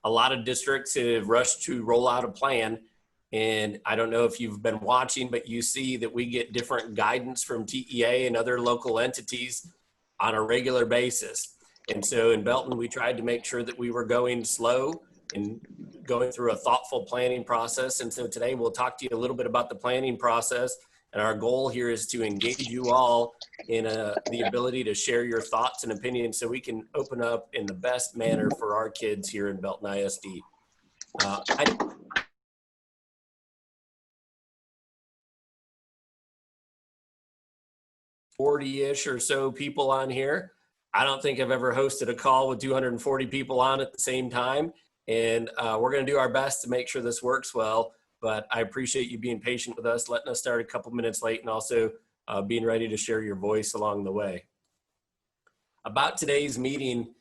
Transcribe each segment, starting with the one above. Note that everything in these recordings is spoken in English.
a lot of districts have rushed to roll out a plan. And I don't know if you've been watching, but you see that we get different guidance from TEA and other local entities on a regular basis. And so in Belton, we tried to make sure that we were going slow and going through a thoughtful planning process. And so today we'll talk to you a little bit about the planning process. And our goal here is to engage you all in the ability to share your thoughts and opinions so we can open up in the best manner for our kids here in Belton ISD. 40-ish or so people on here. I don't think I've ever hosted a call with 240 people on at the same time. And we're going to do our best to make sure this works well. But I appreciate you being patient with us, letting us start a couple minutes late, and also being ready to share your voice along the way. About today's meeting,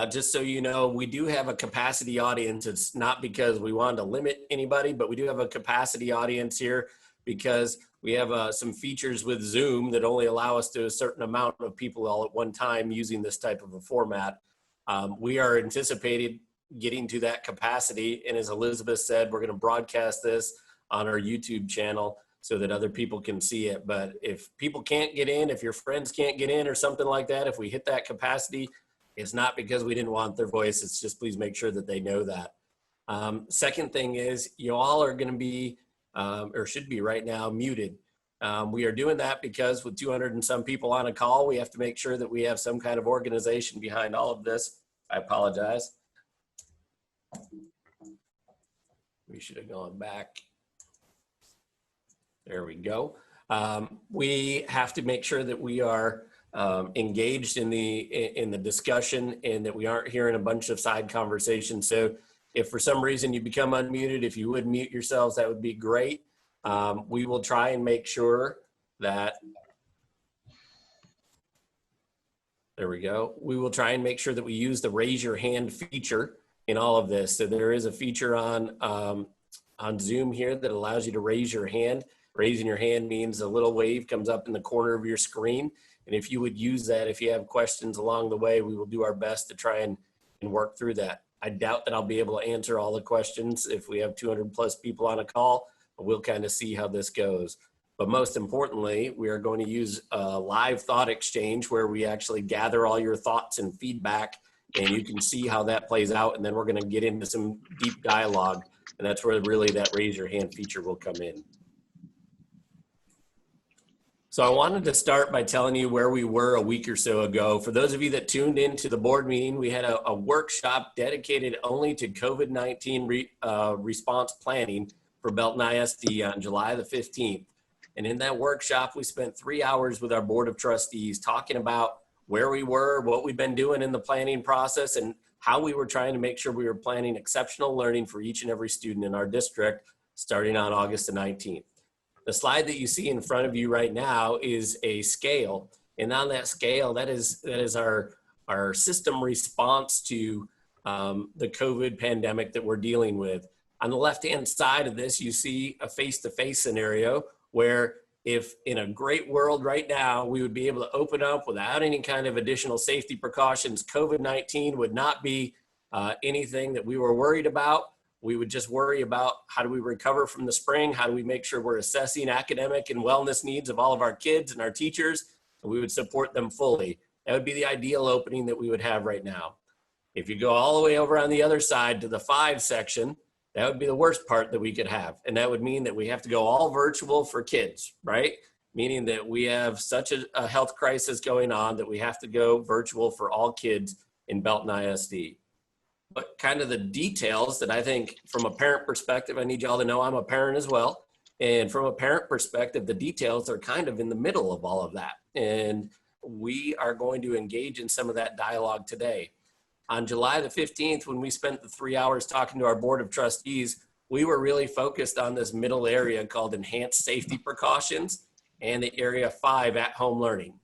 just so you know, we do have a capacity audience. It's not because we wanted to limit anybody, but we do have a capacity audience here because we have some features with Zoom that only allow us to a certain amount of people all at one time using this type of a format. We are anticipating getting to that capacity. And as Elizabeth said, we're going to broadcast this on our YouTube channel so that other people can see it. But if people can't get in, if your friends can't get in or something like that, if we hit that capacity, it's not because we didn't want their voice. It's just please make sure that they know that. Second thing is you all are going to be, or should be right now, muted. We are doing that because with 200 and some people on a call, we have to make sure that we have some kind of organization behind all of this. I apologize. We should have gone back. There we go. We have to make sure that we are engaged in the discussion and that we aren't hearing a bunch of side conversations. So if for some reason you become unmuted, if you would mute yourselves, that would be great. We will try and make sure that, there we go. We will try and make sure that we use the raise your hand feature in all of this. So there is a feature on Zoom here that allows you to raise your hand. Raising your hand means a little wave comes up in the corner of your screen. And if you would use that, if you have questions along the way, we will do our best to try and work through that. I doubt that I'll be able to answer all the questions if we have 200 plus people on a call, but we'll kind of see how this goes. But most importantly, we are going to use a live thought exchange where we actually gather all your thoughts and feedback, and you can see how that plays out. And then we're going to get into some deep dialogue. And that's where really that raise your hand feature will come in. So I wanted to start by telling you where we were a week or so ago. For those of you that tuned into the board meeting, we had a workshop dedicated only to COVID-19 response planning for Belton ISD on July the 15th. And in that workshop, we spent 3 hours with our board of trustees talking about where we were, what we've been doing in the planning process, and how we were trying to make sure we were planning exceptional learning for each and every student in our district starting on August the 19th. The slide that you see in front of you right now is a scale. And on that scale, that is our system response to the COVID pandemic that we're dealing with. On the left-hand side of this, you see a face-to-face scenario where if in a great world right now, we would be able to open up without any kind of additional safety precautions. COVID-19 would not be anything that we were worried about. We would just worry about how do we recover from the spring? How do we make sure we're assessing academic and wellness needs of all of our kids and our teachers? And we would support them fully. That would be the ideal opening that we would have right now. If you go all the way over on the other side to the 5 section, that would be the worst part that we could have. And that would mean that we have to go all virtual for kids, right? Meaning that we have such a health crisis going on that we have to go virtual for all kids in Belton ISD. But kind of the details that I think from a parent perspective, I need y'all to know I'm a parent as well. And from a parent perspective, the details are kind of in the middle of all of that. And we are going to engage in some of that dialogue today. On July the 15th, when we spent the 3 hours talking to our board of trustees, we were really focused on this middle area called enhanced safety precautions and the area 5 at-home learning.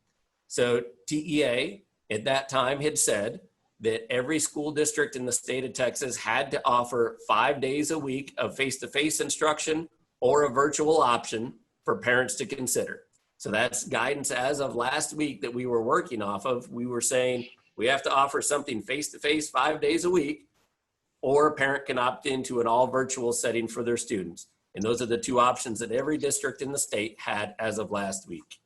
So TEA at that time had said that every school district in the state of Texas had to offer 5 days a week of face-to-face instruction or a virtual option for parents to consider. So that's guidance as of last week that we were working off of. We were saying we have to offer something face-to-face 5 days a week, or a parent can opt into an all virtual setting for their students. And those are the two options that every district in the state had as of last week.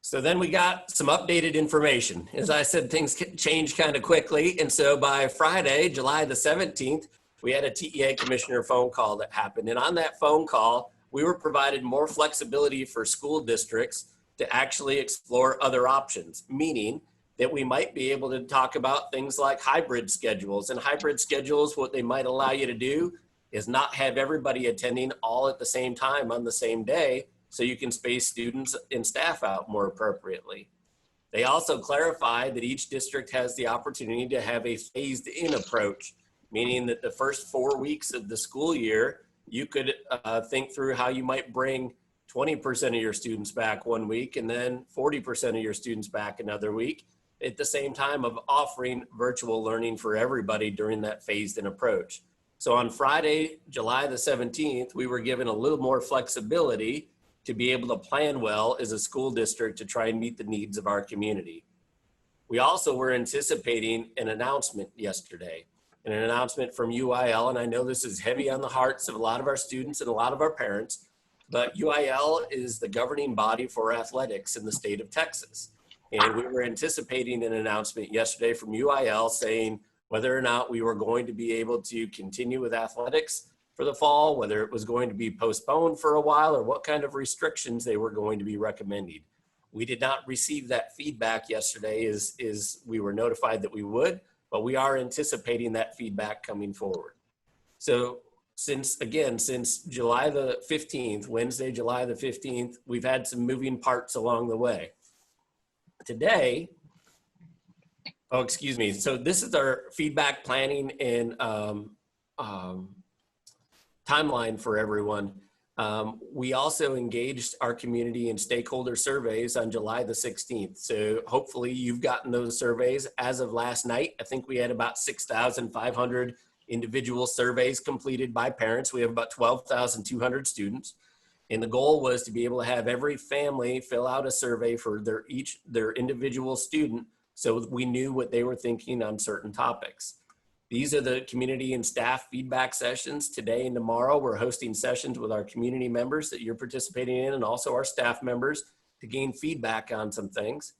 So then we got some updated information. As I said, things change kind of quickly. And so by Friday, July the 17th, we had a TEA commissioner phone call that happened. And on that phone call, we were provided more flexibility for school districts to actually explore other options, meaning that we might be able to talk about things like hybrid schedules. And hybrid schedules, what they might allow you to do is not have everybody attending all at the same time on the same day, so you can space students and staff out more appropriately. They also clarified that each district has the opportunity to have a phased in approach, meaning that the first 4 weeks of the school year, you could think through how you might bring 20% of your students back 1 week and then 40% of your students back another week, at the same time of offering virtual learning for everybody during that phased in approach. So on Friday, July the 17th, we were given a little more flexibility to be able to plan well as a school district to try and meet the needs of our community. We also were anticipating an announcement yesterday, and an announcement from UIL, and I know this is heavy on the hearts of a lot of our students and a lot of our parents, but UIL is the governing body for athletics in the state of Texas. And we were anticipating an announcement yesterday from UIL saying whether or not we were going to be able to continue with athletics for the fall, whether it was going to be postponed for a while, or what kind of restrictions they were going to be recommending. We did not receive that feedback yesterday as we were notified that we would, but we are anticipating that feedback coming forward. So since July the 15th, Wednesday, July the 15th, we've had some moving parts along the way. Today, so this is our feedback planning and timeline for everyone. We also engaged our community in stakeholder surveys on July the 16th. So hopefully you've gotten those surveys. As of last night, I think we had about 6,500 individual surveys completed by parents. We have about 12,200 students. And the goal was to be able to have every family fill out a survey for their individual student, so we knew what they were thinking on certain topics. These are the community and staff feedback sessions. Today and tomorrow, we're hosting sessions with our community members that you're participating in, and also our staff members, to gain feedback on some things.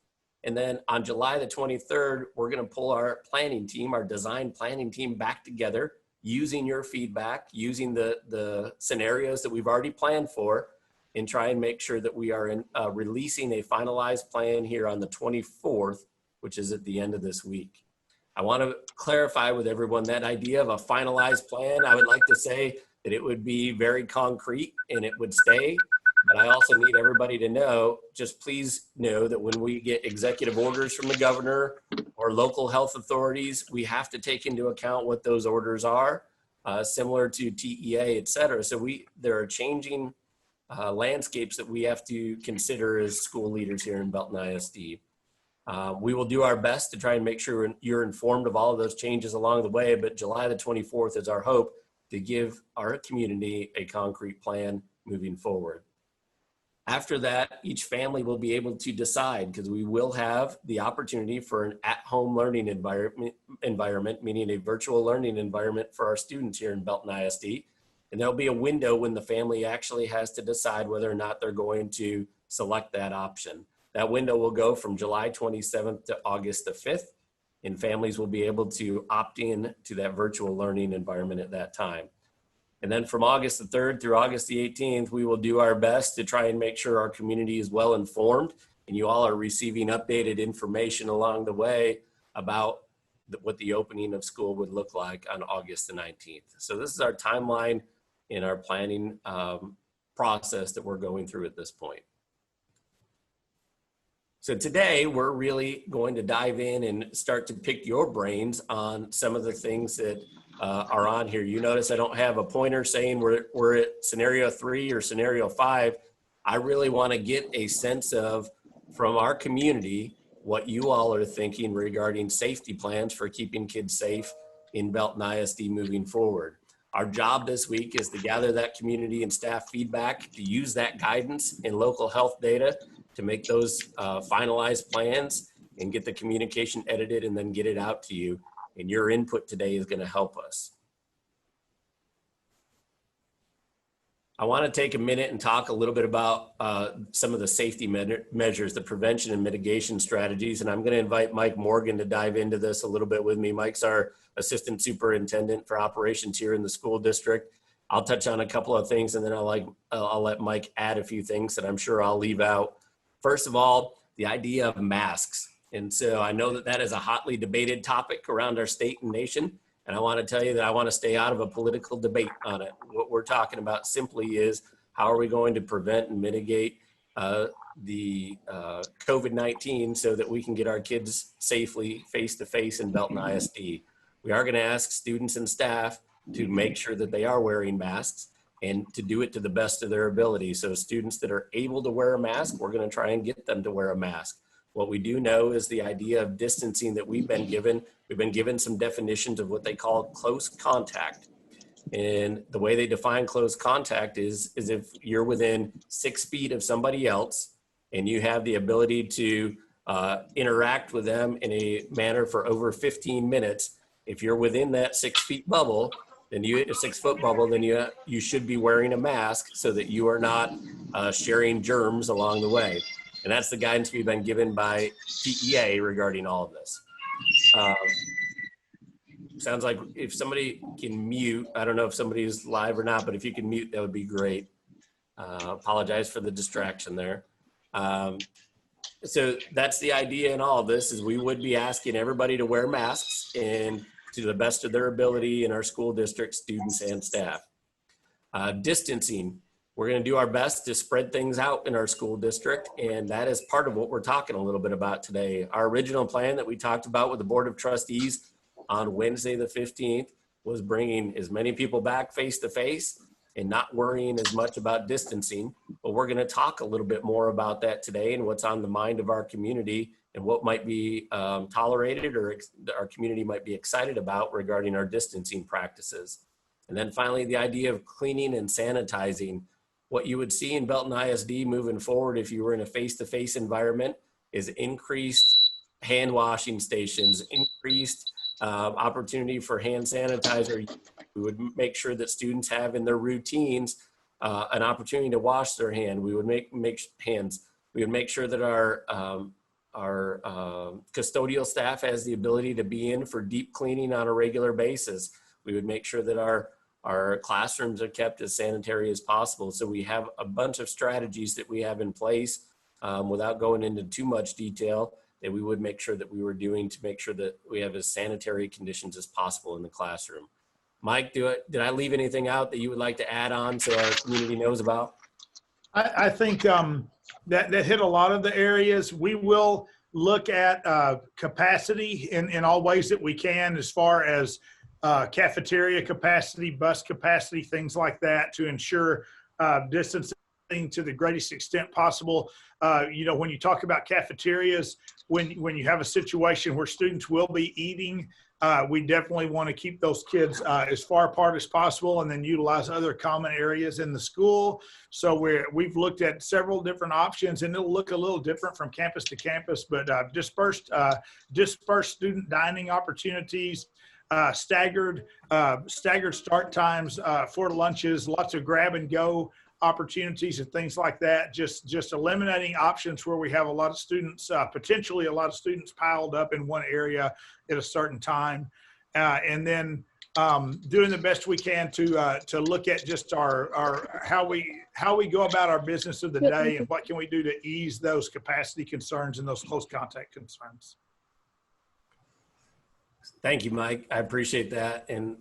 And then on July the 23rd, we're gonna pull our planning team, our design planning team, back together using your feedback, using the scenarios that we've already planned for, and try and make sure that we are releasing a finalized plan here on the 24th, which is at the end of this week. I want to clarify with everyone that idea of a finalized plan. I would like to say that it would be very concrete and it would stay, but I also need everybody to know, just please know that when we get executive orders from the governor or local health authorities, we have to take into account what those orders are, similar to TEA, et cetera. So there are changing landscapes that we have to consider as school leaders here in Belton ISD. We will do our best to try and make sure you're informed of all of those changes along the way, but July the 24th is our hope to give our community a concrete plan moving forward. After that, each family will be able to decide, because we will have the opportunity for an at-home learning environment, meaning a virtual learning environment for our students here in Belton ISD. And there'll be a window when the family actually has to decide whether or not they're going to select that option. That window will go from July 27th to August the 5th, and families will be able to opt in to that virtual learning environment at that time. And then from August the 3rd through August the 18th, we will do our best to try and make sure our community is well informed and you all are receiving updated information along the way about what the opening of school would look like on August the 19th. So this is our timeline in our planning process that we're going through at this point. So today we're really going to dive in and start to pick your brains on some of the things that are on here. You notice I don't have a pointer saying we're at scenario 3 or scenario 5. I really want to get a sense of, from our community, what you all are thinking regarding safety plans for keeping kids safe in Belton ISD moving forward. Our job this week is to gather that community and staff feedback, to use that guidance and local health data to make those finalized plans and get the communication edited and then get it out to you. And your input today is going to help us. I want to take a minute and talk a little bit about some of the safety measures, the prevention and mitigation strategies. And I'm going to invite Mike Morgan to dive into this a little bit with me. Mike's our assistant superintendent for operations here in the school district. I'll touch on a couple of things, and then I'll let Mike add a few things that I'm sure I'll leave out. First of all, the idea of masks. And so I know that that is a hotly debated topic around our state and nation. And I want to tell you that I want to stay out of a political debate on it. What we're talking about simply is how are we going to prevent and mitigate the COVID-19 so that we can get our kids safely face-to-face in Belton ISD. We are going to ask students and staff to make sure that they are wearing masks and to do it to the best of their ability. So students that are able to wear a mask, we're going to try and get them to wear a mask. What we do know is the idea of distancing that we've been given some definitions of what they call close contact. And the way they define close contact is if you're within 6 feet of somebody else and you have the ability to interact with them in a manner for over 15 minutes, if you're within that 6 feet bubble, then a 6 foot bubble, then you should be wearing a mask so that you are not sharing germs along the way. And that's the guidance we've been given by TEA regarding all of this. Sounds like if somebody can mute, I don't know if somebody's live or not, but if you can mute, that would be great. Apologize for the distraction there. So that's the idea in all of this, is we would be asking everybody to wear masks and to the best of their ability in our school district, students and staff. Distancing. We're going to do our best to spread things out in our school district, and that is part of what we're talking a little bit about today. Our original plan that we talked about with the Board of Trustees on Wednesday the 15th was bringing as many people back face-to-face and not worrying as much about distancing, but we're going to talk a little bit more about that today and what's on the mind of our community and what might be tolerated or our community might be excited about regarding our distancing practices. And then finally, the idea of cleaning and sanitizing. What you would see in Belton ISD moving forward if you were in a face-to-face environment is increased hand washing stations, increased opportunity for hand sanitizer. We would make sure that students have in their routines an opportunity to wash their hand. We would make sure that our custodial staff has the ability to be in for deep cleaning on a regular basis. We would make sure that our classrooms are kept as sanitary as possible. So we have a bunch of strategies that we have in place without going into too much detail that we would make sure that we were doing to make sure that we have as sanitary conditions as possible in the classroom. Mike, did I leave anything out that you would like to add on so our community knows about? I think that hit a lot of the areas. We will look at capacity in all ways that we can, as far as cafeteria capacity, bus capacity, things like that, to ensure distancing to the greatest extent possible. You know, when you talk about cafeterias, when you have a situation where students will be eating, we definitely want to keep those kids as far apart as possible, and then utilize other common areas in the school. So we've looked at several different options, and it'll look a little different from campus to campus, but dispersed student dining opportunities, staggered start times for lunches, lots of grab and go opportunities and things like that. Just eliminating options where we have a lot of students, potentially a lot of students piled up in one area at a certain time, and then doing the best we can to look at just our how we go about our business of the day and what can we do to ease those capacity concerns and those close contact concerns. Thank you, Mike. I appreciate that. And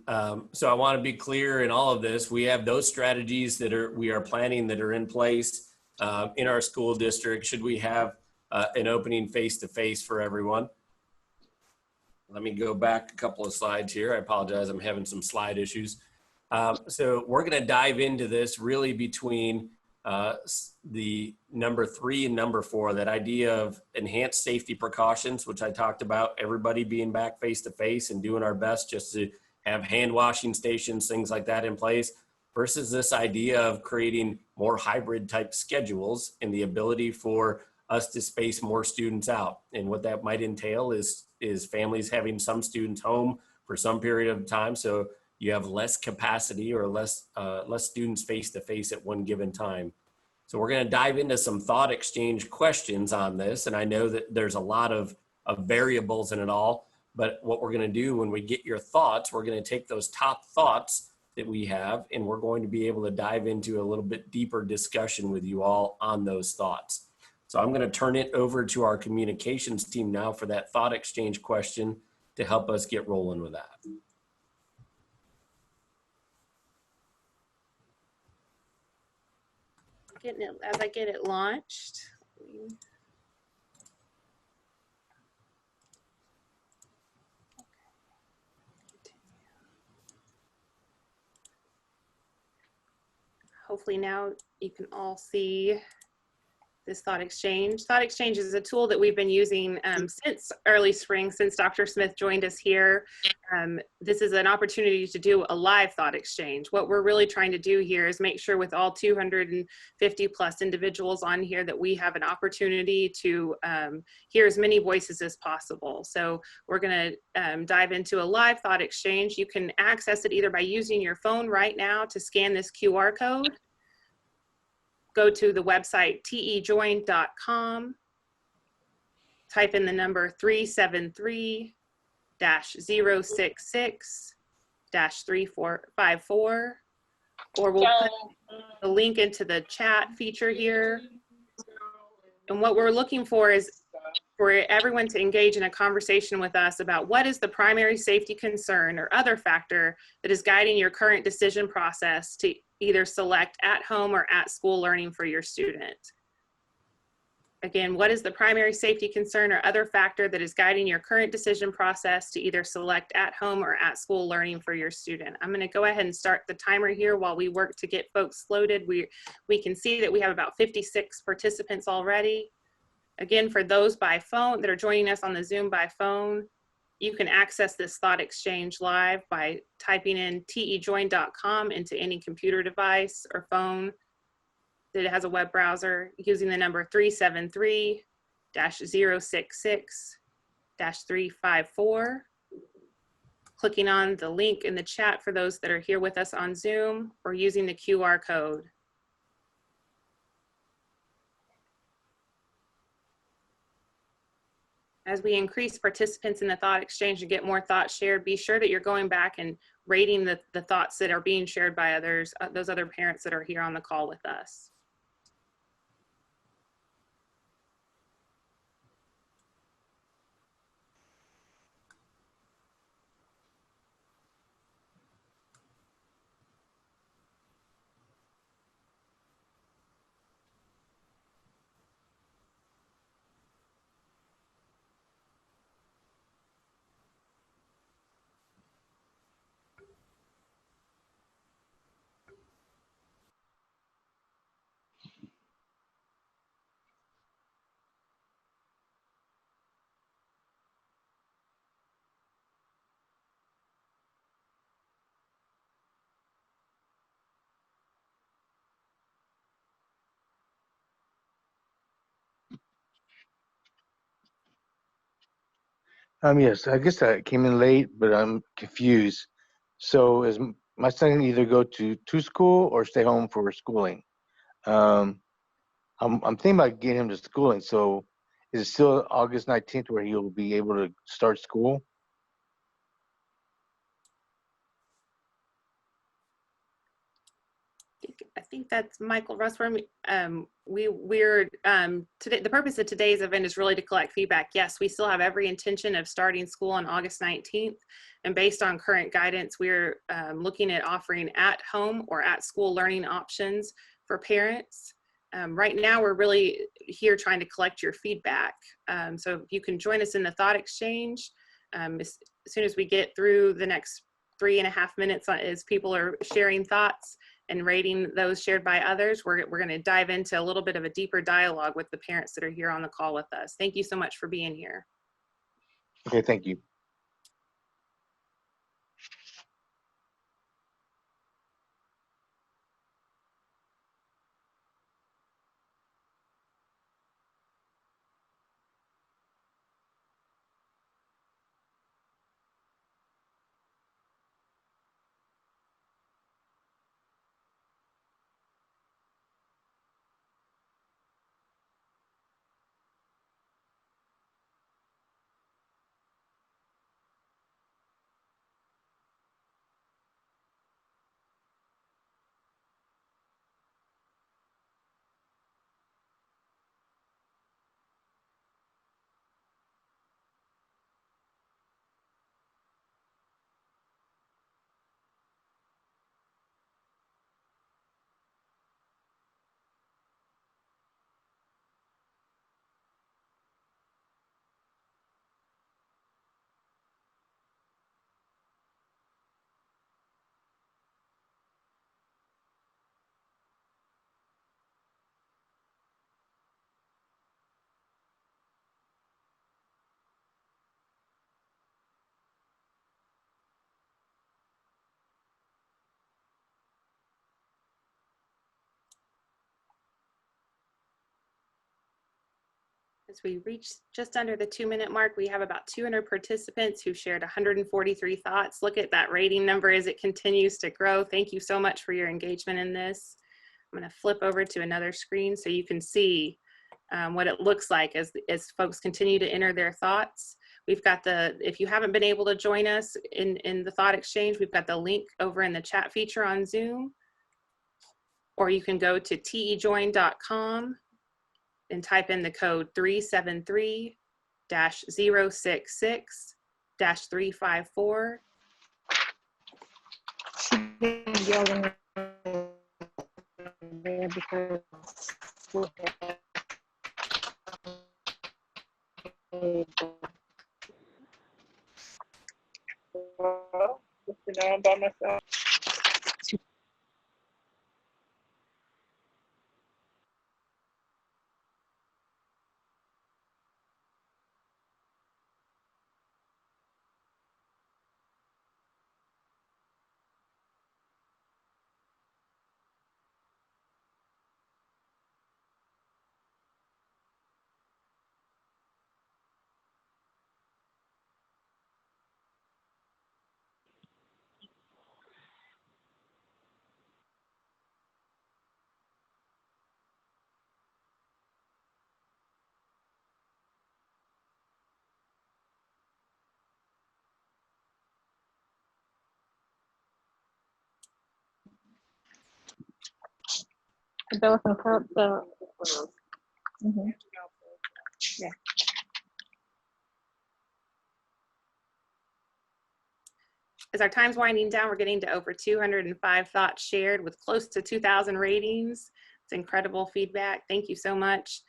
so I want to be clear in all of this. We have those strategies that we are planning that are in place in our school district. Should we have an opening face-to-face for everyone? Let me go back a couple of slides here. I apologize. I'm having some slide issues. So we're going to dive into this really between the number 3 and number 4, that idea of enhanced safety precautions, which I talked about, everybody being back face to face and doing our best just to have hand washing stations, things like that in place, versus this idea of creating more hybrid type schedules and the ability for us to space more students out. And what that might entail is families having some students home for some period of time. So you have less capacity or less students face to face at one given time. So we're going to dive into some thought exchange questions on this. And I know that there's a lot of variables in it all, but what we're going to do when we get your thoughts, we're going to take those top thoughts that we have, and we're going to be able to dive into a little bit deeper discussion with you all on those thoughts. So I'm going to turn it over to our communications team now for that thought exchange question to help us get rolling with that. Getting it as I get it launched. Hopefully now you can all see this thought exchange. Thought exchange is a tool that we've been using since early spring, since Dr. Smith joined us here. This is an opportunity to do a live thought exchange. What we're really trying to do here is make sure with all 250 plus individuals on here that we have an opportunity to hear as many voices as possible. So we're going to dive into a live thought exchange. You can access it either by using your phone right now to scan this QR code. Go to the website tejoin.com, type in the number 373-066-3454, or we'll put the link into the chat feature here. And what we're looking for is for everyone to engage in a conversation with us about what is the primary safety concern or other factor that is guiding your current decision process to either select at home or at school learning for your student. Again, what is the primary safety concern or other factor that is guiding your current decision process to either select at home or at school learning for your student? I'm going to go ahead and start the timer here while we work to get folks loaded. We can see that we have about 56 participants already. Again, for those by phone that are joining us on the Zoom by phone, you can access this thought exchange live by typing in tejoin.com into any computer device or phone that has a web browser using the number 373-066-354. Clicking on the link in the chat for those that are here with us on Zoom, or using the QR code. As we increase participants in the thought exchange and get more thoughts shared, be sure that you're going back and rating the thoughts that are being shared by others, those other parents that are here on the call with us. Yes, I guess I came in late, but I'm confused. So is my son either go to school or stay home for schooling? Um, I'm thinking about getting him to schooling. So is it still August 19th where he'll be able to start school? I think that's Michael Russworm. Today, the purpose of today's event is really to collect feedback. Yes, we still have every intention of starting school on August 19th. And based on current guidance, we're looking at offering at home or at school learning options for parents. Right now, we're really here trying to collect your feedback. So you can join us in the thought exchange. As soon as we get through the next 3.5 minutes as people are sharing thoughts and rating those shared by others, we're going to dive into a little bit of a deeper dialogue with the parents that are here on the call with us. Thank you so much for being here. Okay, thank you. As we reach just under the 2-minute mark, we have about 200 participants who shared 143 thoughts. Look at that rating number as it continues to grow. Thank you so much for your engagement in this. I'm going to flip over to another screen so you can see what it looks like as folks continue to enter their thoughts. We've got if you haven't been able to join us in the thought exchange, we've got the link over in the chat feature on Zoom, or you can go to tejoin.com and type in the code 373-066-354. I'm by myself. Yeah. As our time's winding down, we're getting to over 205 thoughts shared with close to 2,000 ratings. It's incredible feedback. Thank you so much.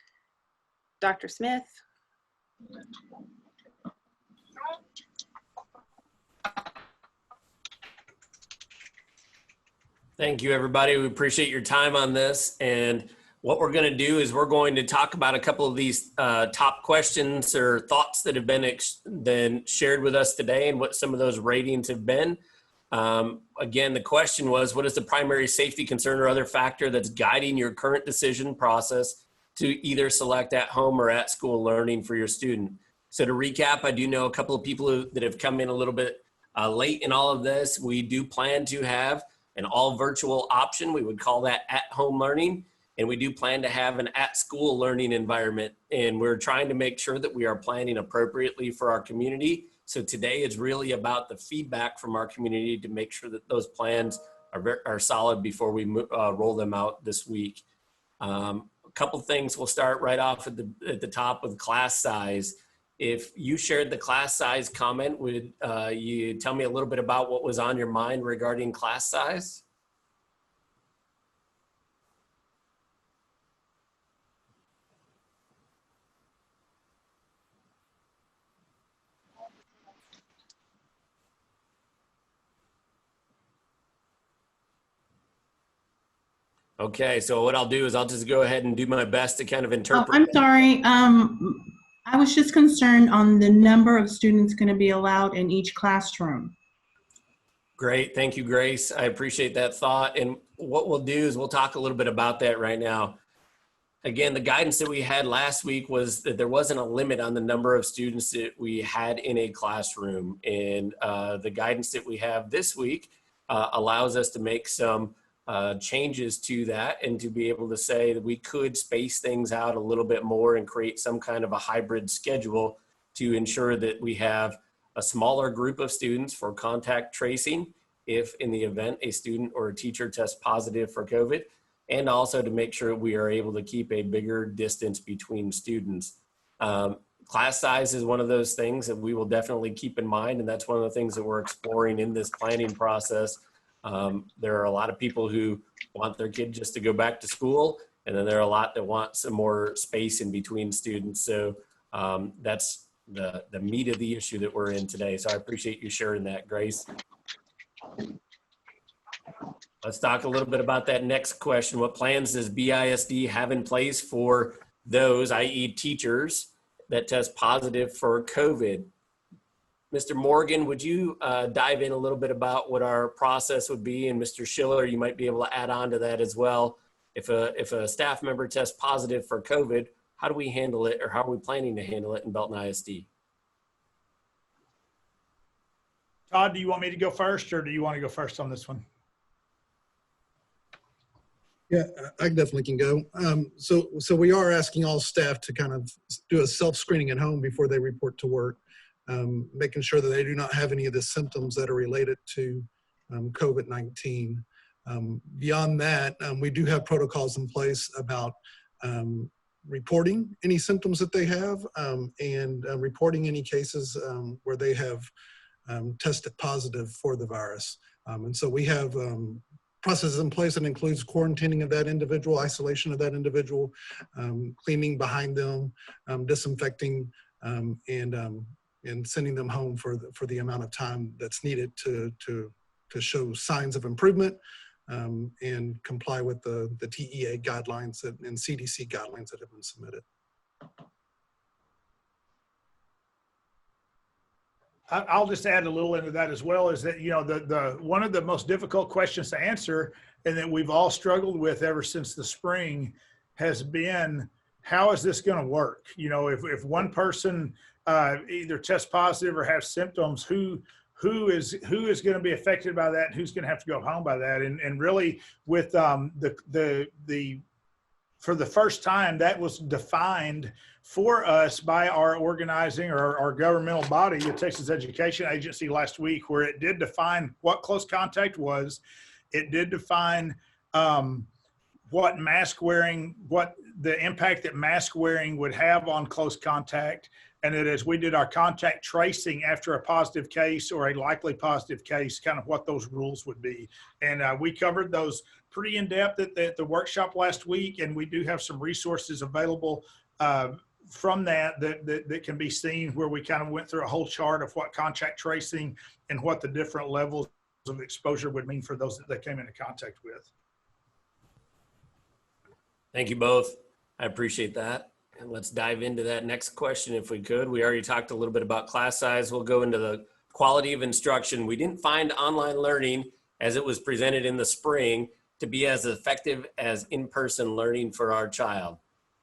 Dr. Smith. Thank you, everybody. We appreciate your time on this. And what we're going to do is we're going to talk about a couple of these top questions or thoughts that have been shared with us today and what some of those ratings have been. Again, the question was, what is the primary safety concern or other factor that's guiding your current decision process to either select at home or at school learning for your student? So to recap, I do know a couple of people that have come in a little bit late in all of this. We do plan to have an all virtual option. We would call that at home learning. And we do plan to have an at school learning environment. And we're trying to make sure that we are planning appropriately for our community. So today is really about the feedback from our community to make sure that those plans are solid before we roll them out this week. A couple things, we'll start right off at the top with class size. If you shared the class size comment, would you tell me a little bit about what was on your mind regarding class size? Okay, so what I'll do is I'll just go ahead and do my best to kind of interpret. Oh, I'm sorry. I was just concerned on the number of students going to be allowed in each classroom. Great, thank you, Grace. I appreciate that thought. And what we'll do is we'll talk a little bit about that right now. Again, the guidance that we had last week was that there wasn't a limit on the number of students that we had in a classroom. And the guidance that we have this week allows us to make some changes to that and to be able to say that we could space things out a little bit more and create some kind of a hybrid schedule to ensure that we have a smaller group of students for contact tracing if in the event a student or a teacher tests positive for COVID, and also to make sure we are able to keep a bigger distance between students. Class size is one of those things that we will definitely keep in mind, and that's one of the things that we're exploring in this planning process. There are a lot of people who want their kid just to go back to school, and then there are a lot that want some more space in between students. So that's the meat of the issue that we're in today. So I appreciate you sharing that, Grace. Let's talk a little bit about that next question. What plans does BISD have in place for those, i.e. teachers, that test positive for COVID? Mr. Morgan, would you dive in a little bit about what our process would be? And Mr. Schiller, you might be able to add on to that as well. If a staff member tests positive for COVID, how do we handle it, or how are we planning to handle it in Belton ISD? Todd, do you want me to go first, or do you want to go first on this one? Yeah, I definitely can go. So we are asking all staff to kind of do a self-screening at home before they report to work, making sure that they do not have any of the symptoms that are related to COVID-19. Beyond that, we do have protocols in place about reporting any symptoms that they have and reporting any cases where they have tested positive for the virus. And so we have processes in place that includes quarantining of that individual, isolation of that individual, cleaning behind them, disinfecting, and sending them home for the amount of time that's needed to show signs of improvement and comply with the TEA guidelines and CDC guidelines that have been submitted. I'll just add a little into that as well, is that, you know, the one of the most difficult questions to answer, and that we've all struggled with ever since the spring, has been, how is this going to work? You know, if one person either tests positive or has symptoms, who is going to be affected by that, and who's going to have to go home by that? And really, with for the first time, that was defined for us by our organizing or our governmental body, the Texas Education Agency, last week, where it did define what close contact was. It did define what mask wearing, what the impact that mask wearing would have on close contact. And that as we did our contact tracing after a positive case or a likely positive case, kind of what those rules would be. And we covered those pretty in depth at the workshop last week. And we do have some resources available from that can be seen, where we kind of went through a whole chart of what contact tracing and what the different levels of exposure would mean for those that they came into contact with. Thank you both. I appreciate that. And let's dive into that next question if we could. We already talked a little bit about class size. We'll go into the quality of instruction. We didn't find online learning as it was presented in the spring to be as effective as in-person learning for our child.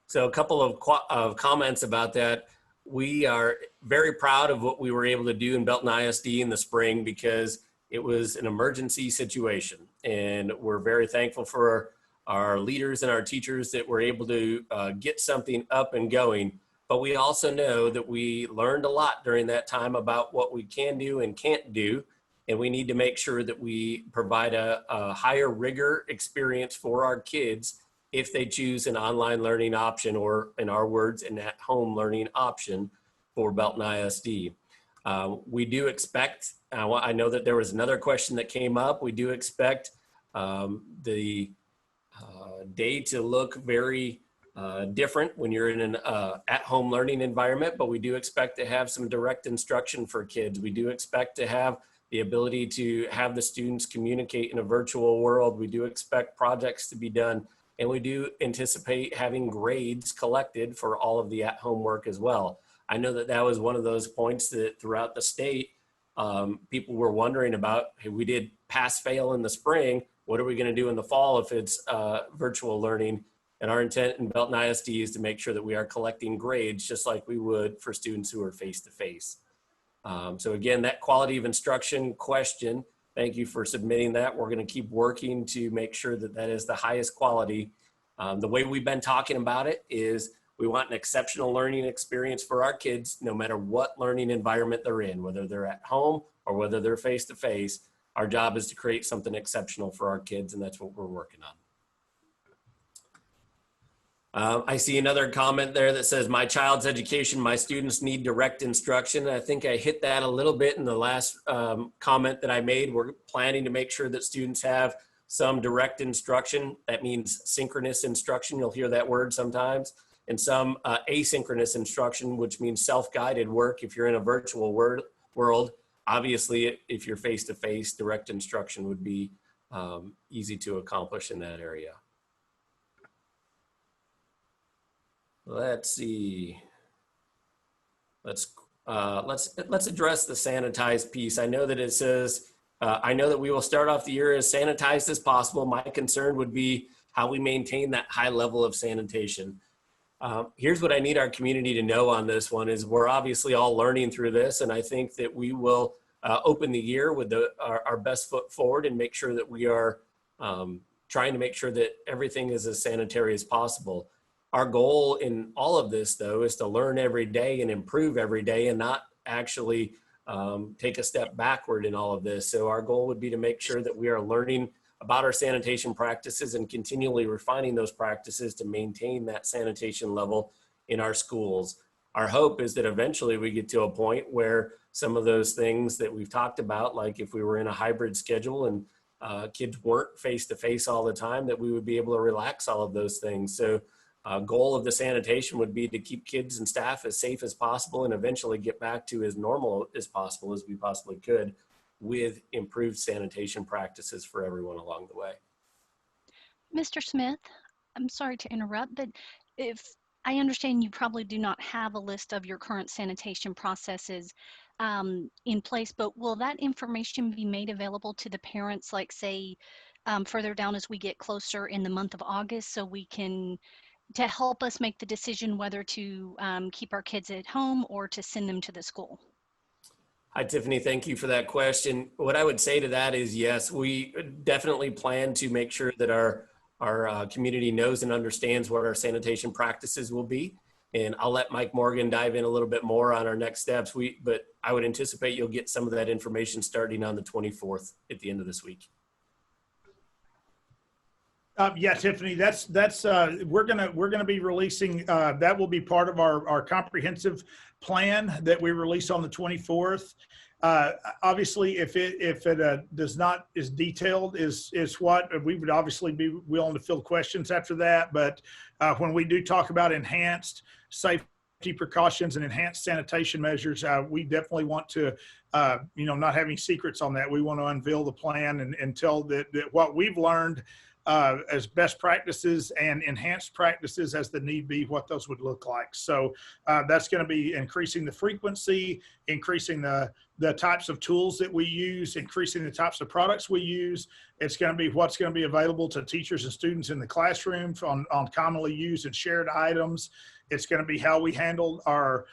So a couple of comments about that. We are very proud of what we were able to do in Belton ISD in the spring, because it was an emergency situation. And we're very thankful for our leaders and our teachers that were able to get something up and going. But we also know that we learned a lot during that time about what we can do and can't do. And we need to make sure that we provide a higher rigor experience for our kids if they choose an online learning option, or, in our words, an at-home learning option for Belton ISD. We do expect, I know that there was another question that came up. We do expect the day to look very different when you're in an at-home learning environment, but we do expect to have some direct instruction for kids. We do expect to have the ability to have the students communicate in a virtual world. We do expect projects to be done, and we do anticipate having grades collected for all of the at-home work as well. I know that that was one of those points that throughout the state, people were wondering about. Hey, we did pass-fail in the spring. What are we going to do in the fall if it's virtual learning? And our intent in Belton ISD is to make sure that we are collecting grades just like we would for students who are face-to-face. So again, that quality of instruction question, thank you for submitting that. We're going to keep working to make sure that that is the highest quality. The way we've been talking about it is we want an exceptional learning experience for our kids, no matter what learning environment they're in, whether they're at home or whether they're face-to-face. Our job is to create something exceptional for our kids, and that's what we're working on. I see another comment there that says, my child's education, my students need direct instruction. I think I hit that a little bit in the last comment that I made. We're planning to make sure that students have some direct instruction. That means synchronous instruction. You'll hear that word sometimes. And some asynchronous instruction, which means self-guided work if you're in a virtual world. Obviously, if you're face-to-face, direct instruction would be easy to accomplish in that area. Let's see. Let's address the sanitized piece. I know that it says, I know that we will start off the year as sanitized as possible. My concern would be how we maintain that high level of sanitation. Here's what I need our community to know on this one is we're obviously all learning through this, and I think that we will open the year with our best foot forward and make sure that we are trying to make sure that everything is as sanitary as possible. Our goal in all of this, though, is to learn every day and improve every day and not actually take a step backward in all of this. So our goal would be to make sure that we are learning about our sanitation practices and continually refining those practices to maintain that sanitation level in our schools. Our hope is that eventually we get to a point where some of those things that we've talked about, like if we were in a hybrid schedule and kids weren't face-to-face all the time, that we would be able to relax all of those things. So goal of the sanitation would be to keep kids and staff as safe as possible and eventually get back to as normal as possible as we possibly could with improved sanitation practices for everyone along the way. Mr. Smith, I'm sorry to interrupt, but if I understand you probably do not have a list of your current sanitation processes in place, but will that information be made available to the parents, like say further down as we get closer in the month of August, so we can, to help us make the decision whether to keep our kids at home or to send them to the school? Hi, Tiffany. Thank you for that question. What I would say to that is, yes, we definitely plan to make sure that our community knows and understands what our sanitation practices will be. And I'll let Mike Morgan dive in a little bit more on our next steps. But I would anticipate you'll get some of that information starting on the 24th at the end of this week. Yeah, Tiffany, we're gonna be releasing, that will be part of our comprehensive plan that we release on the 24th. Obviously, if it does not as detailed is what we would obviously be willing to field questions after that. But when we do talk about enhanced safety precautions and enhanced sanitation measures, we definitely want to, not have any secrets on that. We want to unveil the plan and tell that what we've learned as best practices and enhanced practices as the need be, what those would look like. So that's going to be increasing the frequency, increasing the types of tools that we use, increasing the types of products we use. It's going to be what's going to be available to teachers and students in the classroom on commonly used and shared items. It's going to be how we handle our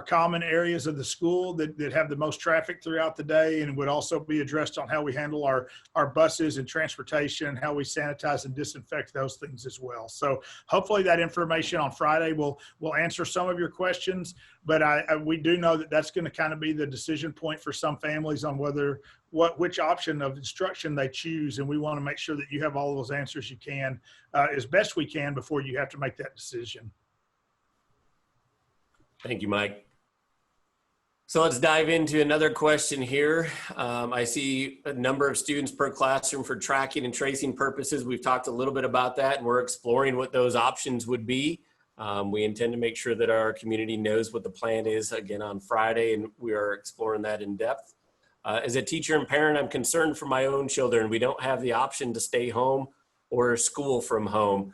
common areas of the school that have the most traffic throughout the day, and would also be addressed on how we handle our buses and transportation, how we sanitize and disinfect those things as well. So hopefully that information on Friday will answer some of your questions, but we do know that that's going to kind of be the decision point for some families on which option of instruction they choose, and we want to make sure that you have all of those answers you can as best we can before you have to make that decision. Thank you, Mike. So let's dive into another question here. I see a number of students per classroom for tracking and tracing purposes. We've talked a little bit about that, and we're exploring what those options would be. We intend to make sure that our community knows what the plan is again on Friday, and we are exploring that in depth. As a teacher and parent, I'm concerned for my own children. We don't have the option to stay home or school from home.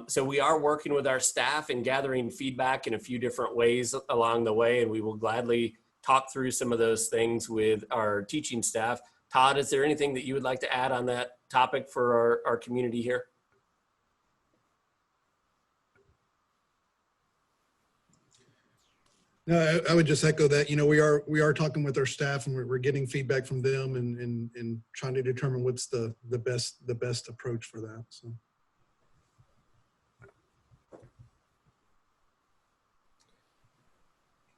So we are working with our staff and gathering feedback in a few different ways along the way, and we will gladly talk through some of those things with our teaching staff. Todd, is there anything that you would like to add on that topic for our community here? No, I would just echo that. We are talking with our staff, and we're getting feedback from them and trying to determine what's the best approach for that. So.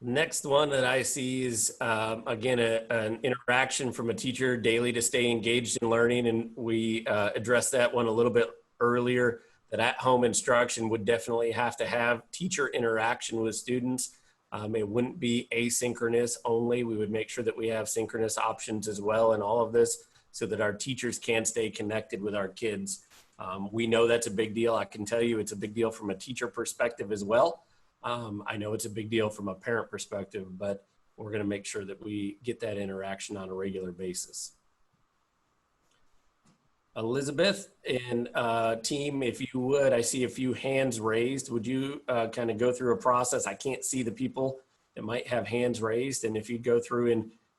Next one that I see is, again, an interaction from a teacher daily to stay engaged in learning. And we addressed that one a little bit earlier, that at-home instruction would definitely have to have teacher interaction with students. It wouldn't be asynchronous only. We would make sure that we have synchronous options as well in all of this so that our teachers can stay connected with our kids. We know that's a big deal. I can tell you it's a big deal from a teacher perspective as well. I know it's a big deal from a parent perspective, but we're going to make sure that we get that interaction on a regular basis. Elizabeth and team, if you would, I see a few hands raised. Would you kind of go through a process? I can't see the people that might have hands raised. And if you go through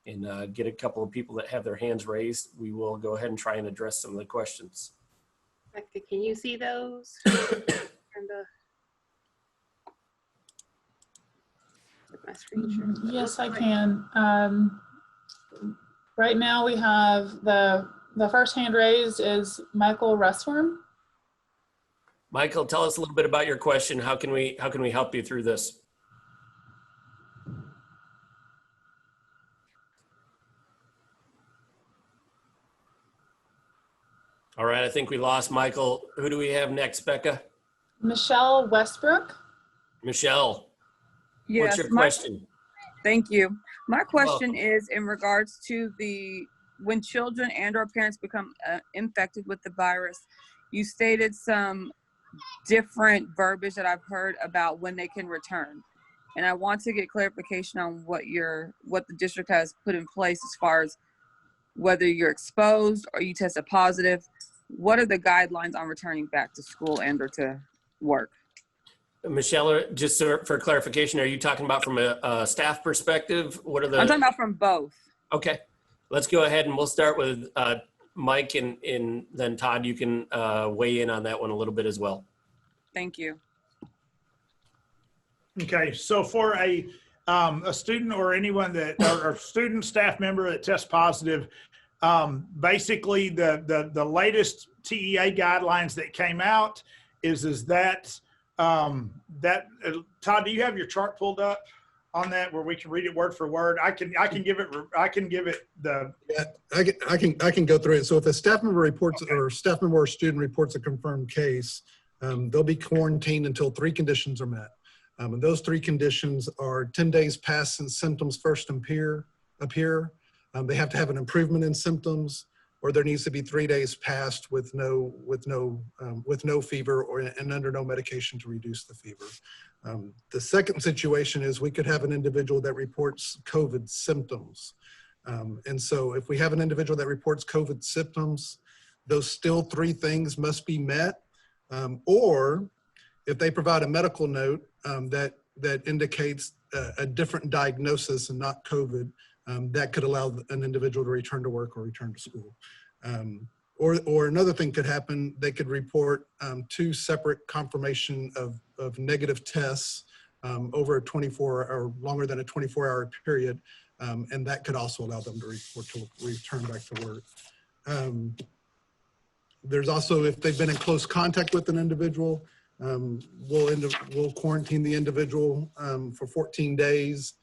and get a couple of people that have their hands raised, we will go ahead and try and address some of the questions. Can you see those? my screen share. Yes, I can. Right now we have the first hand raised is Michael Russworm. Michael, tell us a little bit about your question. How can we help you through this? All right, I think we lost Michael. Who do we have next, Becca? Michelle Westbrook. Michelle, Yes, what's your question? thank you. My You're question welcome. is in regards to when children and or parents become infected with the virus. You stated some different verbiage that I've heard about when they can return. And I want to get clarification on what the district has put in place as far as whether you're exposed or you tested positive. What are the guidelines on returning back to school and or to work? Michelle, just for clarification, are you talking about from a staff perspective? What are I'm talking about from both. Okay, let's go ahead and we'll start with Mike and then Todd, you can weigh in on that one a little bit as well. Thank you. Okay, so for a student or anyone that, or student staff member that tests positive, basically the latest TEA guidelines that came out is that Todd, do you have your chart pulled up on that where we can read it word for word? I can give it the. Yeah, I can go through it. So if a staff member reports or staff member or student reports a confirmed case, they'll be quarantined until 3 conditions are met. And those 3 conditions are 10 days past since symptoms first appear. They have to have an improvement in symptoms, or there needs to be 3 days past with no fever and under no medication to reduce the fever. The second situation is we could have an individual that reports COVID symptoms. And so if we have an individual that reports COVID symptoms, those still 3 things must be met. Or if they provide a medical note that indicates a different diagnosis and not COVID, that could allow an individual to return to work or return to school. Or another thing could happen, they could report 2 separate confirmation of negative tests over a 24 or longer than a 24-hour period, and that could also allow them to return back to work. There's also, if they've been in close contact with an individual, we'll quarantine the individual for 14 days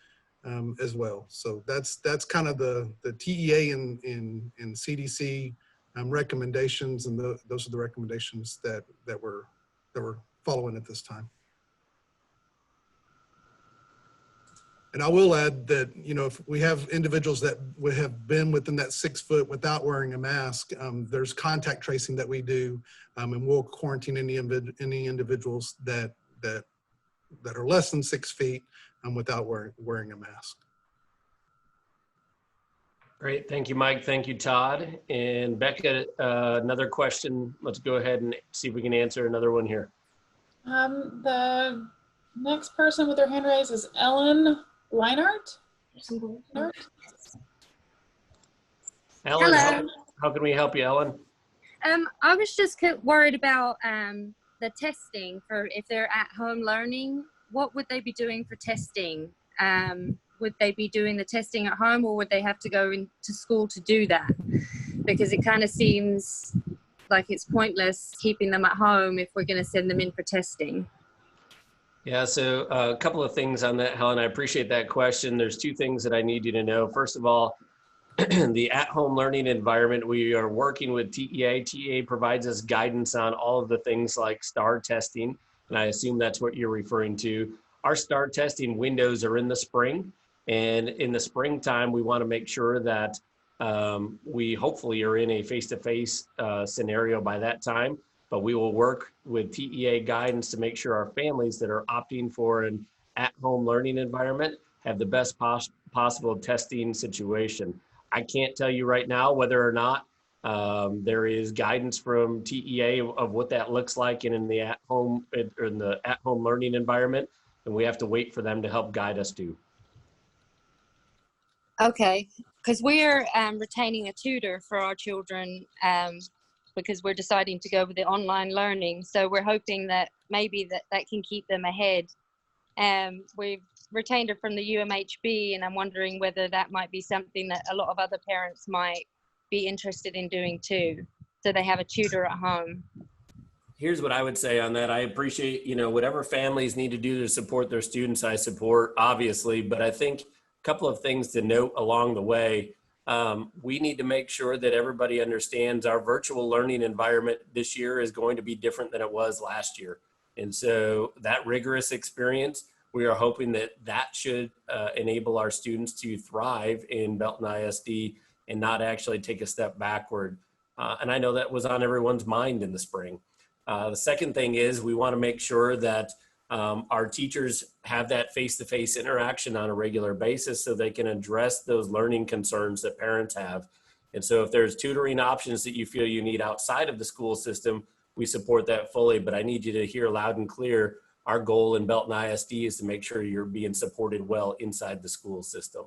as well. So that's kind of the TEA and CDC recommendations, and those are the recommendations that we're following at this time. And I will add that, you know, if we have individuals that would have been within that 6 foot without wearing a mask, there's contact tracing that we do, and we'll quarantine any individuals that are less than 6 feet without wearing a mask. Great, thank you, Mike. Thank you, Todd. And Becca, another question. Let's go ahead and see if we can answer another one here. The next person with their hand raised is Ellen Leinart. Ellen, Hello. how can we help you, Ellen? I was just worried about the testing for if they're at home learning. What would they be doing for testing? Would they be doing the testing at home, or would they have to go into school to do that? Because it kind of seems like it's pointless keeping them at home if we're going to send them in for testing. Yeah, so a couple of things on that, Helen. I appreciate that question. There's 2 things that I need you to know. First of all, the at-home learning environment, we are working with TEA. TEA provides us guidance on all of the things like STAR testing, and I assume that's what you're referring to. Our STAR testing windows are in the spring, and in the springtime, we want to make sure that we hopefully are in a face-to-face scenario by that time, but we will work with TEA guidance to make sure our families that are opting for an at-home learning environment have the best possible testing situation. I can't tell you right now whether or not there is guidance from TEA of what that looks like in the at-home learning environment, and we have to wait for them to help guide us to. Okay, because we're retaining a tutor for our children because we're deciding to go with the online learning. So we're hoping that maybe that can keep them ahead. We've retained her from the UMHB, and I'm wondering whether that might be something that a lot of other parents might be interested in doing too. So they have a tutor at home. Here's what I would say on that. I appreciate, whatever families need to do to support their students, I support, obviously, but I think a couple of things to note along the way. We need to make sure that everybody understands our virtual learning environment this year is going to be different than it was last year. And so that rigorous experience, we are hoping that that should enable our students to thrive in Belton ISD and not actually take a step backward. And I know that was on everyone's mind in the spring. The second thing is we want to make sure that our teachers have that face-to-face interaction on a regular basis so they can address those learning concerns that parents have. And so if there's tutoring options that you feel you need outside of the school system, we support that fully, but I need you to hear loud and clear, our goal in Belton ISD is to make sure you're being supported well inside the school system.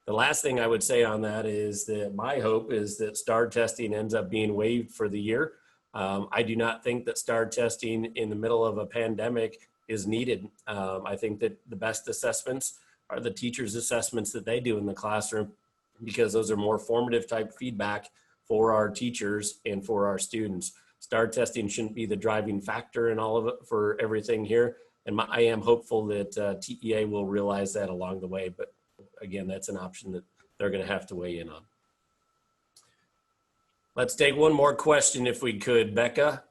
The last thing I would say on that is that my hope is that STAR testing ends up being waived for the year. I do not think that STAR testing in the middle of a pandemic is needed. I think that the best assessments are the teachers' assessments that they do in the classroom, because those are more formative type feedback for our teachers and for our students. STAR testing shouldn't be the driving factor in all of it for everything here. And I am hopeful that TEA will realize that along the way. But again, that's an option that they're going to have to weigh in on. Let's take one more question if we could, Becca.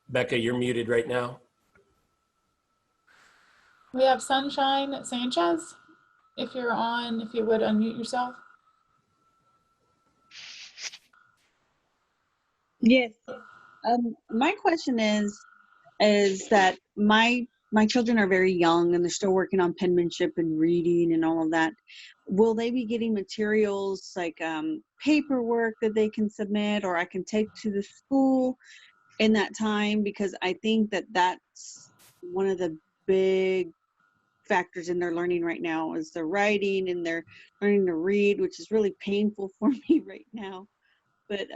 Becca, you're muted right now. We have Sunshine Sanchez. If you're on, if you would unmute yourself. Yes. My question is that my children are very young and they're still working on penmanship and reading and all of that. Will they be getting materials like paperwork that they can submit or I can take to the school in that time? Because I think that that's one of the big factors in their learning right now is their writing and they're learning to read, which is really painful for me right now. But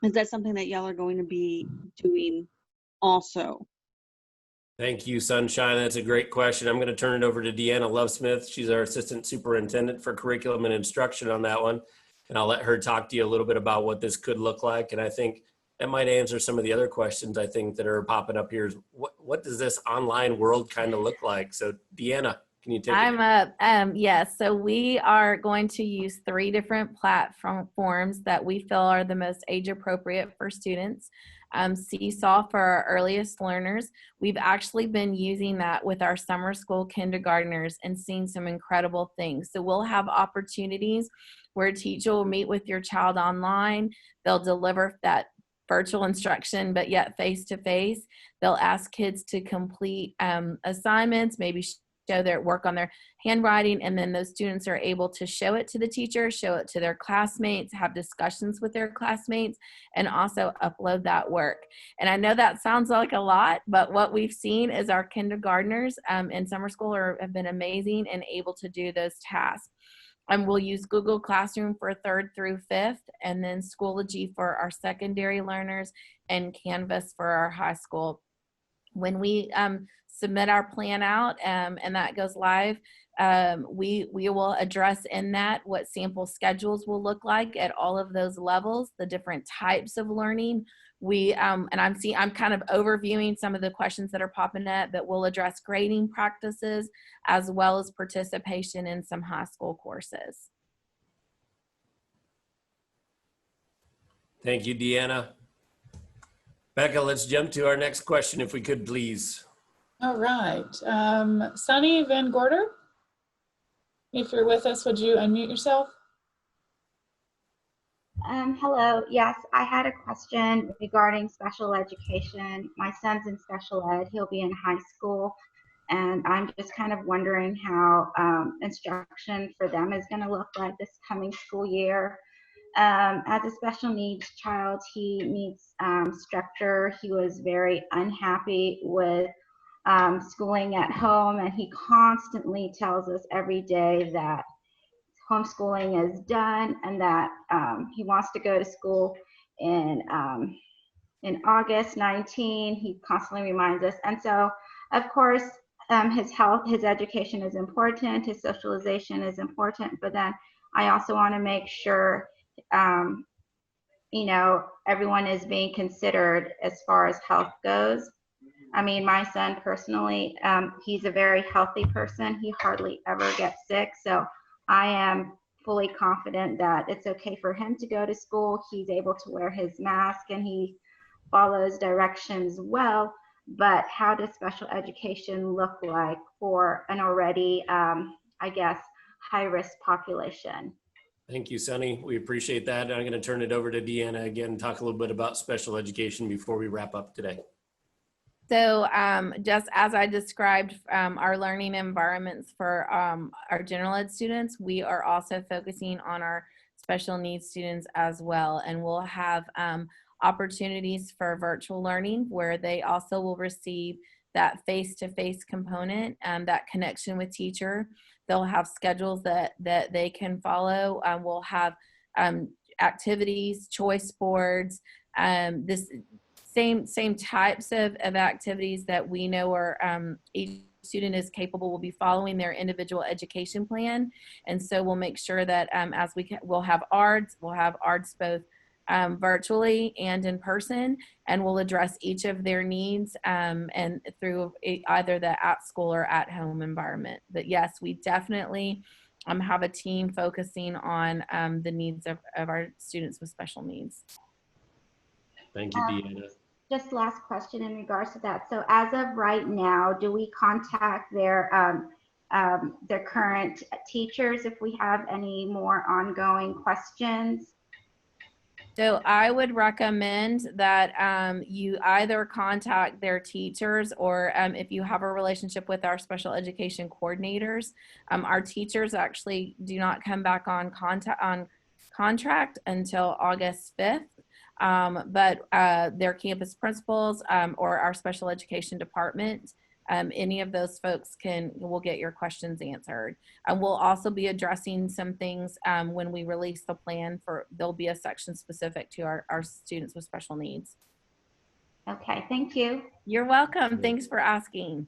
is that something that y'all are going to be doing also? Thank you, Sunshine. That's a great question. I'm going to turn it over to Deanna Lovesmith. She's our Assistant Superintendent for Curriculum and Instruction on that one. And I'll let her talk to you a little bit about what this could look like. And I think that might answer some of the other questions I think that are popping up here. Is what does this online world kind of look like? So Deanna, can you take it? Yes, so we are going to use 3 different platforms that we feel are the most age appropriate for students. Seesaw for our earliest learners. We've actually been using that with our summer school kindergartners and seeing some incredible things. So we'll have opportunities where a teacher will meet with your child online. They'll deliver that virtual instruction, but yet face-to-face. They'll ask kids to complete assignments, maybe show their work on their handwriting, and then those students are able to show it to the teacher, show it to their classmates, have discussions with their classmates, and also upload that work. And I know that sounds like a lot, but what we've seen is our kindergartners in summer school have been amazing and able to do those tasks. And we'll use Google Classroom for 3rd through 5th, and then Schoology for our secondary learners, and Canvas for our high school. When we submit our plan out and that goes live, we will address in that what sample schedules will look like at all of those levels, the different types of learning. And I'm kind of overviewing some of the questions that are popping up, but we'll address grading practices as well as participation in some high school courses. Thank you, Deanna. Becca, let's jump to our next question if we could, please. All right. Sunny Van Gorder, if you're with us, would you unmute yourself? Hello. Yes, I had a question regarding special education. My son's in special ed. He'll be in high school. And I'm just kind of wondering how instruction for them is going to look like this coming school year. As a special needs child, he needs structure. He was very unhappy with schooling at home, and he constantly tells us every day that homeschooling is done and that he wants to go to school in in August 19. He constantly reminds us. And so, of course, his health, his education is important, his socialization is important, but then I also want to make sure, you know, everyone is being considered as far as health goes. I mean, my son personally, he's a very healthy person. He hardly ever gets sick. So I am fully confident that it's okay for him to go to school. He's able to wear his mask and he follows directions well. But how does special education look like for an already, I guess, high-risk population? Thank you, Sunny. We appreciate that. And I'm going to turn it over to Deanna again, and talk a little bit about special education before we wrap up today. So just as I described our learning environments for our general ed students, we are also focusing on our special needs students as well. And we'll have opportunities for virtual learning where they also will receive that face-to-face component, that connection with teacher. They'll have schedules that they can follow. We'll have activities, choice boards, this same types of activities that we know are each student is capable will be following their individual education plan. And so we'll make sure that as we'll have ARDS both virtually and in person, and we'll address each of their needs and through either the at school or at home environment. But yes, we definitely have a team focusing on the needs of our students with special needs. Thank you, Deanna. Just last question in regards to that. So as of right now, do we contact their current teachers if we have any more ongoing questions? So I would recommend that you either contact their teachers or if you have a relationship with our special education coordinators. Our teachers actually do not come back on contract until August 5th. But their campus principals or our special education department, any of those folks will get your questions answered. And we'll also be addressing some things when we release the plan there'll be a section specific to our students with special needs. Okay, thank you. You're welcome. Thanks for asking.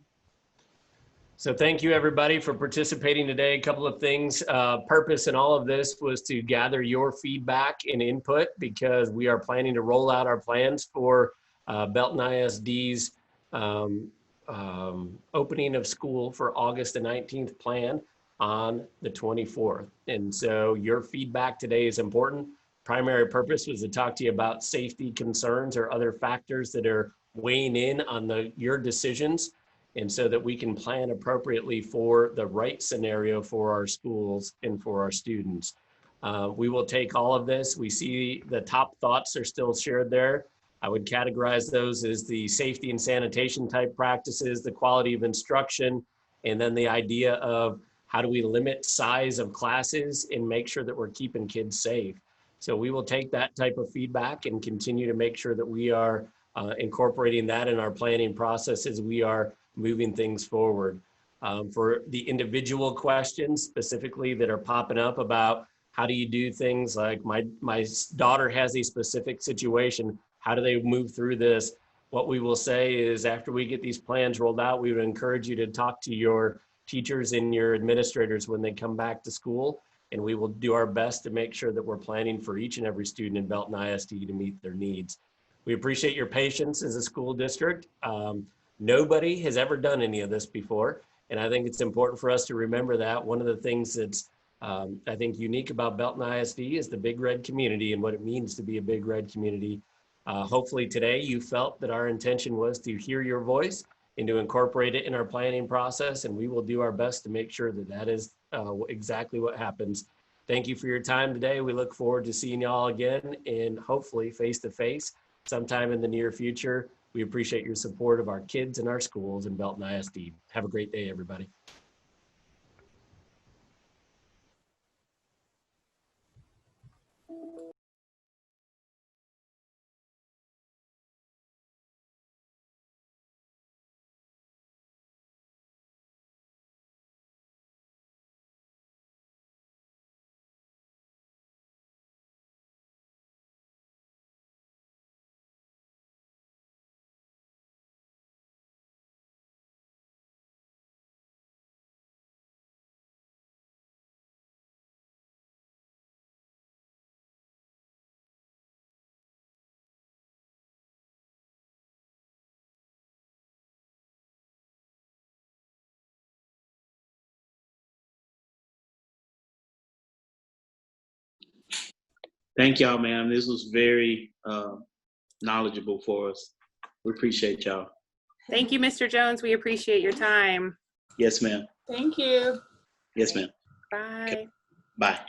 So thank you, everybody, for participating today. A couple of things. Purpose in all of this was to gather your feedback and input because we are planning to roll out our plans for Belton ISD's opening of school for August the 19th plan on the 24th. And so your feedback today is important. Primary purpose was to talk to you about safety concerns or other factors that are weighing in on your decisions, and so that we can plan appropriately for the right scenario for our schools and for our students. We will take all of this. We see the top thoughts are still shared there. I would categorize those as the safety and sanitation type practices, the quality of instruction, and then the idea of how do we limit size of classes and make sure that we're keeping kids safe. So we will take that type of feedback and continue to make sure that we are incorporating that in our planning process as we are moving things forward. For the individual questions specifically that are popping up about how do you do things like my daughter has a specific situation, how do they move through this? What we will say is after we get these plans rolled out, we would encourage you to talk to your teachers and your administrators when they come back to school, and we will do our best to make sure that we're planning for each and every student in Belton ISD to meet their needs. We appreciate your patience as a school district. Nobody has ever done any of this before, and I think it's important for us to remember that. One of the things that's I think unique about Belton ISD is the Big Red community and what it means to be a Big Red community. Hopefully today you felt that our intention was to hear your voice and to incorporate it in our planning process, and we will do our best to make sure that that is exactly what happens. Thank you for your time today. We look forward to seeing y'all again and hopefully face-to-face sometime in the near future. We appreciate your support of our kids and our schools in Belton ISD. Have a great day, everybody. Thank y'all, ma'am. This was very knowledgeable for us. We appreciate y'all. Thank you, Mr. Jones. We appreciate your time. Yes, ma'am. Thank you. Yes, ma'am. Bye. Bye.